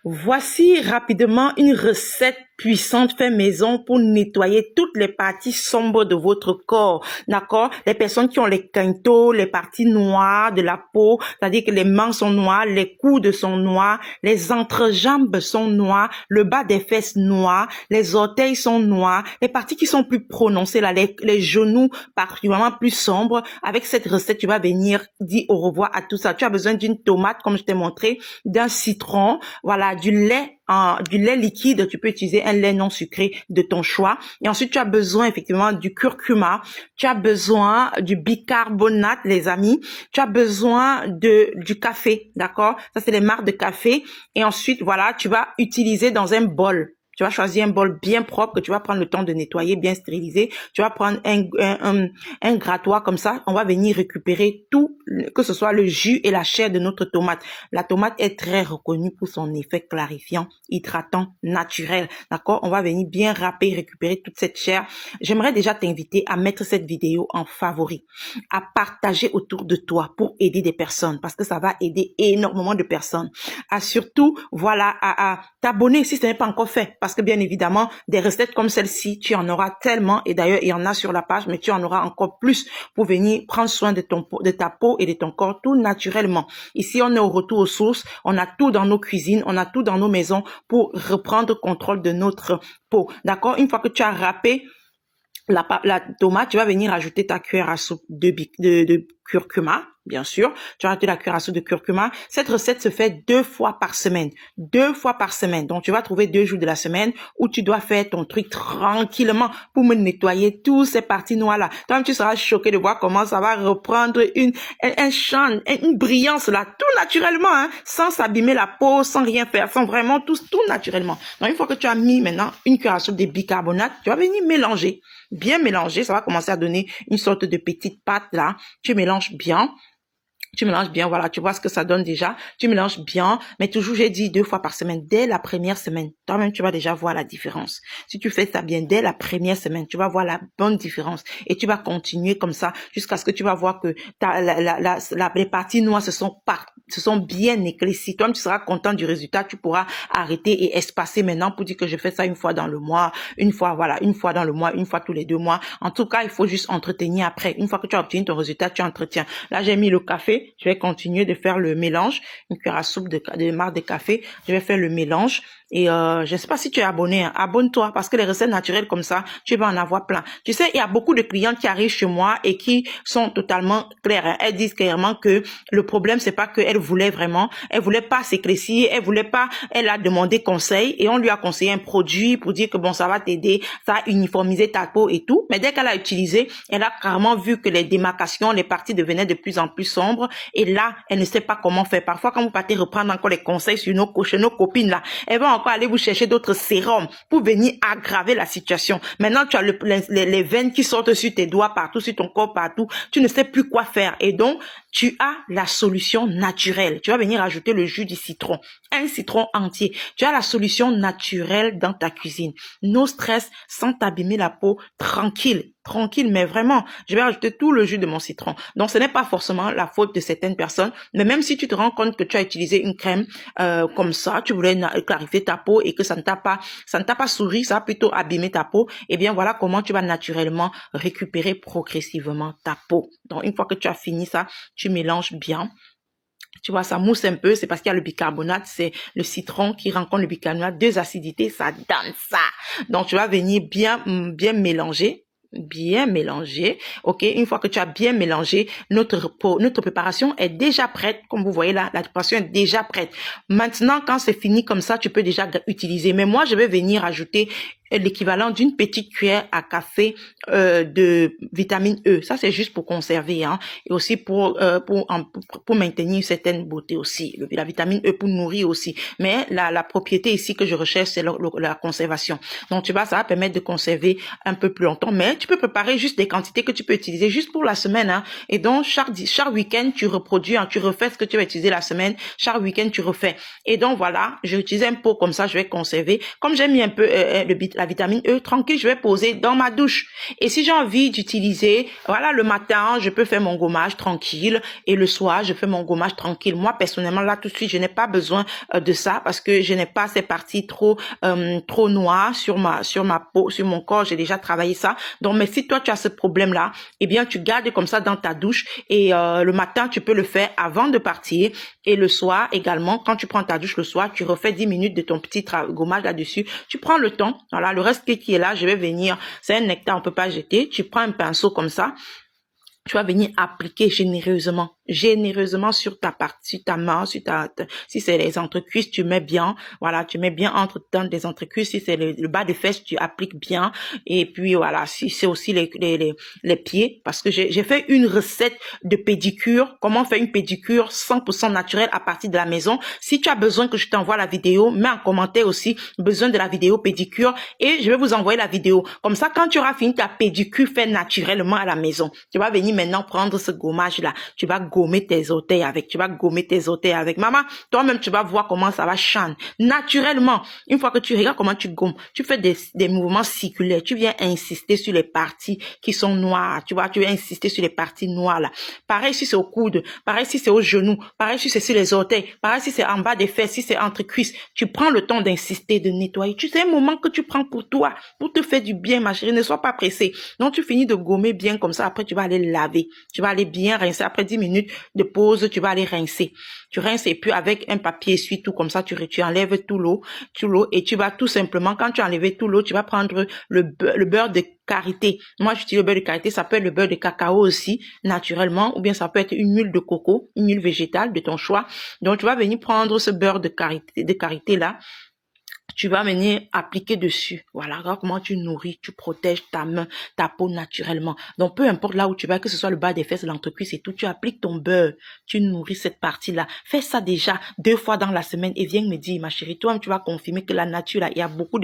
Voici rapidement une recette puissante fait maison pour nettoyer toutes les parties sombres de votre corps, d'accord? Les personnes qui ont les quintaux, les parties noires de la peau, c'est-à-dire que les mains sont noires, les coudes sont noirs, les entrejambes sont noires, le bas des fesses noir, les orteils sont noirs, les parties qui sont plus prononcées là, les genoux particulièrement plus sombres. Avec cette recette, tu vas venir dire au revoir à tout ça. Tu as besoin d'une tomate, comme je t'ai montré, d'un citron, voilà, du lait liquide. Tu peux utiliser un lait non sucré de ton choix. Et ensuite, tu as besoin effectivement du curcuma. Tu as besoin du bicarbonate, les amis. Tu as besoin du café, d'accord? Ça, c'est les marques de café. Et ensuite, voilà, tu vas utiliser dans un bol. Tu vas choisir un bol bien propre que tu vas prendre le temps de nettoyer, bien stérilisé. Tu vas prendre un grattoir comme ça. On va venir récupérer tout, que ce soit le jus et la chair de notre tomate. La tomate est très reconnue pour son effet clarifiant, hydratant, naturel. D'accord? On va venir bien râper, récupérer toute cette chair. J'aimerais déjà t'inviter à mettre cette vidéo en favori, à partager autour de toi pour aider des personnes, parce que ça va aider énormément de personnes. À surtout, voilà, à t'abonner si ce n'est pas encore fait. Parce que bien évidemment, des recettes comme celle-ci, tu en auras tellement, et d'ailleurs, il y en a sur la page, mais tu en auras encore plus pour venir prendre soin de ta peau et de ton corps, tout naturellement. Ici, on est au retour aux sources, on a tout dans nos cuisines, on a tout dans nos maisons pour reprendre contrôle de notre peau. D'accord? Une fois que tu as râpé la tomate, tu vas venir ajouter ta cuillère à soupe de curcuma, bien sûr. Tu vas ajouter la cuillère à soupe de curcuma. Cette recette se fait 2 fois par semaine. 2 fois par semaine. Donc, tu vas trouver 2 jours de la semaine où tu dois faire ton truc tranquillement pour me nettoyer toutes ces parties noires-là. Toi, tu seras choqué de voir comment ça va reprendre un champ, une brillance là, tout naturellement, hein, sans s'abîmer la peau, sans rien faire, sans vraiment tout naturellement. Donc, une fois que tu as mis maintenant une cuillère à soupe de bicarbonate, tu vas venir mélanger. Bien mélanger, ça va commencer à donner une sorte de petite pâte là. Tu mélanges bien. Voilà, tu vois ce que ça donne déjà. Tu mélanges bien, mais toujours, j'ai dit 2 fois par semaine. Dès la première semaine, toi-même, tu vas déjà voir la différence. Si tu fais ça bien dès la première semaine, tu vas voir la bonne différence. Et tu vas continuer comme ça jusqu'à ce que tu vas voir que les parties noires se sont bien éclaircies. Toi-même, tu seras content du résultat. Tu pourras arrêter et espacer maintenant pour dire que je fais ça une fois dans le mois, une fois dans le mois, une fois tous les 2 mois. En tout cas, il faut juste entretenir après. Une fois que tu as obtenu ton résultat, tu entretiens. Là, j'ai mis le café. Je vais continuer de faire le mélange. Une cuillère à soupe de marc de café. Je vais faire le mélange. Et je ne sais pas si tu es abonné, hein. Abonne-toi parce que les recettes naturelles comme ça, tu vas en avoir plein. Tu sais, il y a beaucoup de clientes qui arrivent chez moi et qui sont totalement claires, hein. Elles disent clairement que le problème, c'est pas qu'elle voulait pas s'éclaircir, elle a demandé conseil et on lui a conseillé un produit pour dire que bon, ça va t'aider, ça va uniformiser ta peau et tout. Mais dès qu'elle a utilisé, elle a carrément vu que les démarcations, les parties devenaient de plus en plus sombres et là, elle ne sait pas comment faire. Parfois, quand vous partez reprendre encore les conseils chez nos copines là, elles vont encore aller vous chercher d'autres sérums pour venir aggraver la situation. Maintenant, tu as les veines qui sortent sur tes doigts partout, sur ton corps partout. Tu ne sais plus quoi faire. Et donc, tu as la solution naturelle. Tu vas venir ajouter le jus du citron. Un citron entier. Tu as la solution naturelle dans ta cuisine. No stress, sans t'abîmer la peau, tranquille, mais vraiment, je vais rajouter tout le jus de mon citron. Donc, ce n'est pas forcément la faute de certaines personnes, mais même si tu te rends compte que tu as utilisé une crème comme ça, tu voulais clarifier ta peau et que ça ne t'a pas souri, ça a plutôt abîmé ta peau, eh bien, voilà comment tu vas naturellement récupérer progressivement ta peau. Donc, une fois que tu as fini ça, tu mélanges bien. Tu vois, ça mousse un peu, c'est parce qu'il y a le bicarbonate, c'est le citron qui rencontre le bicarbonate, 2 acidités, ça donne ça. Donc, tu vas venir bien mélanger. Ok, une fois que tu as bien mélangé, notre préparation est déjà prête. Comme vous voyez là, la préparation est déjà prête. Maintenant, quand c'est fini comme ça, tu peux déjà utiliser. Mais moi, je vais venir ajouter l'équivalent d'une petite cuillère à café de vitamine E. Ça, c'est juste pour conserver, hein, et aussi pour maintenir une certaine beauté aussi. La vitamine E pour nourrir aussi. Mais la propriété ici que je recherche, c'est la conservation. Donc, ça va permettre de conserver un peu plus longtemps. Mais tu peux préparer juste des quantités que tu peux utiliser juste pour la semaine, hein. Et donc, chaque week-end, tu reproduis, hein, tu refais ce que tu vas utiliser la semaine. Chaque week-end, tu refais. Et donc, voilà, j'ai utilisé un pot comme ça, je vais conserver. Comme j'ai mis un peu le la vitamine E, tranquille, je vais poser dans ma douche. Et si j'ai envie d'utiliser, voilà, le matin, je peux faire mon gommage tranquille et le soir, je fais mon gommage tranquille. Moi, personnellement, là, tout de suite, je n'ai pas besoin de ça parce que je n'ai pas ces parties trop noires sur ma peau, sur mon corps. J'ai déjà travaillé ça. Donc, mais si toi, tu as ce problème-là, eh bien, tu gardes comme ça dans ta douche et le matin, tu peux le faire avant de partir et le soir également, quand tu prends ta douche le soir, tu refais 10 minutes de ton petit gommage là-dessus. Tu prends le temps. Voilà, le reste qui est là, je vais venir. C'est un nectar, on peut pas jeter. Tu prends un pinceau comme ça. Tu vas venir appliquer généreusement sur ta partie, sur ta main, si c'est les entrecuisses, tu mets bien, voilà, tu mets bien entre temps des entrecuisses, si c'est le bas de fesses, tu appliques bien, et puis voilà, si c'est aussi les pieds, parce que j'ai fait une recette de pédicure, comment faire une pédicure 100% naturelle à partir de la maison. Si tu as besoin que je t'envoie la vidéo, mets en commentaire aussi besoin de la vidéo pédicure, et je vais vous envoyer la vidéo. Comme ça, quand tu auras fini ta pédicure fait naturellement à la maison, tu vas venir maintenant prendre ce gommage-là. Tu vas gommer tes orteils avec. Maman, toi-même, tu vas voir comment ça va changer. Naturellement, une fois que tu regardes comment tu gommes, tu fais des mouvements circulaires. Tu viens insister sur les parties qui sont noires. Tu vois, tu viens insister sur les parties noires là. Pareil si c'est au coude, pareil si c'est au genou, pareil si c'est sur les orteils, pareil si c'est en bas des fesses, si c'est entre cuisses. Tu prends le temps d'insister, de nettoyer. Tu sais, un moment que tu prends pour toi, pour te faire du bien, ma chérie. Ne sois pas pressée. Donc, tu finis de gommer bien comme ça. Après, tu vas aller laver. Tu vas aller bien rincer. Après 10 minutes de pause, tu vas aller rincer. Tu rinces et puis avec un papier essuie tout comme ça, tu enlèves tout l'eau et tu vas tout simplement, quand tu as enlevé tout l'eau, tu vas prendre le beurre de karité. Moi, j'utilise le beurre de karité. Ça peut être le beurre de cacao aussi, naturellement, ou bien ça peut être une huile de coco, une huile végétale de ton choix. Donc, tu vas venir prendre ce beurre de karité là. Tu vas venir appliquer dessus. Voilà, regarde comment tu nourris, tu protèges ta main, ta peau naturellement. Donc, peu importe là où tu vas, que ce soit le bas des fesses, l'entrecuisse et tout, tu appliques ton beurre, tu nourris cette partie-là. Fais ça déjà 2 fois dans la semaine et viens me dire, ma chérie, toi, tu vas confirmer que la nature, là, il y a beaucoup de